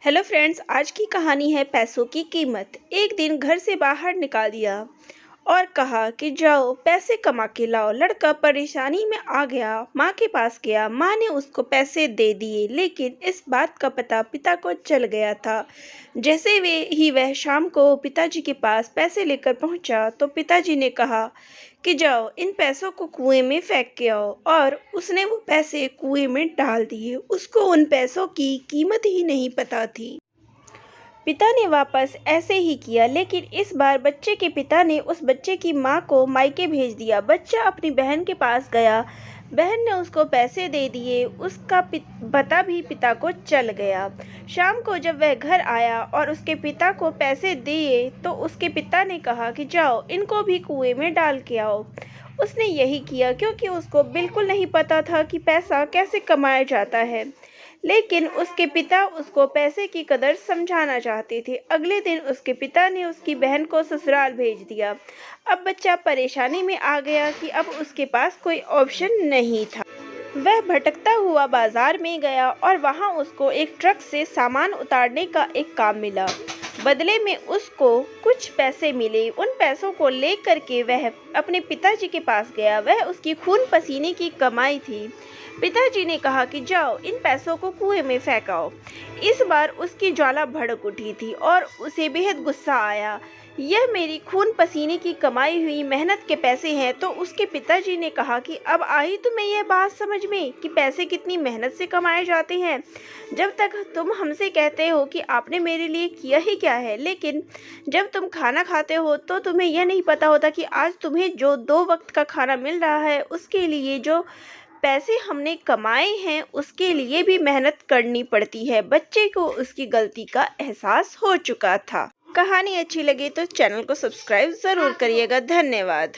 Hello friends, आज की कहानी है पैसों की कीमत। एक दिन घर से बाहर निकाल दिया और कहा कि जाओ पैसे कमा के लाओ। लड़का परेशानी में आ गया, माँ के पास गया। माँ ने उसको पैसे दे दिए, लेकिन इस बात का पता पिता को चल गया था। जैसे वह शाम को पिताजी के पास पैसे लेकर पहुंचा तो पिताजी ने कहा कि जाओ इन पैसों को कुएं में फेंक के आओ। और उसने वो पैसे कुएं में डाल दिए। उसको उन पैसों की कीमत ही नहीं पता थी। पिता ने वापस ऐसे ही किया, लेकिन इस बार बच्चे के पिता ने उस बच्चे की माँ को मायके भेज दिया। बच्चा अपनी बहन के पास गया, बहन ने उसको पैसे दे दिए। उसका पता भी पिता को चल गया। शाम को जब वह घर आया और उसके पिता को पैसे दिए तो उसके पिता ने कहा कि जाओ इनको भी कुएं में डाल के आओ। उसने यही किया क्योंकि उसको बिल्कुल नहीं पता था कि पैसा कैसे कमाया जाता है, लेकिन उसके पिता उसको पैसे की कदर समझाना चाहते थे। अगले दिन उसके पिता ने उसकी बहन को ससुराल भेज दिया। अब बच्चा परेशानी में आ गया कि अब उसके पास कोई ऑप्शन नहीं था। वह भटकता हुआ बाजार में गया और वहां उसको एक ट्रक से सामान उतारने का एक काम मिला। बदले में उसको कुछ पैसे मिले। उन पैसों को लेकर के वह अपने पिताजी के पास गया। वह उसकी खून पसीने की कमाई थी। पिताजी ने कहा कि जाओ इन पैसों को कुएं में फेंकाओ। इस बार उसकी ज्वाला भड़क उठी थी और उसे बेहद गुस्सा आया। यह मेरी खून पसीने की कमाई हुई मेहनत के पैसे हैं। तो उसके पिताजी ने कहा कि अब आई तुम्हें यह बात समझ में कि पैसे कितनी मेहनत से कमाए जाते हैं। जब तक तुम हमसे कहते हो कि आपने मेरे लिए किया ही क्या है, लेकिन जब तुम खाना खाते हो तो तुम्हें यह नहीं पता होता कि आज तुम्हें जो 2 वक्त का खाना मिल रहा है उसके लिए जो पैसे हमने कमाए हैं उसके लिए भी मेहनत करनी पड़ती है। बच्चे को उसकी गलती का एहसास हो चुका था। कहानी अच्छी लगी तो चैनल को सब्सक्राइब ज़रूर करिएगा। धन्यवाद।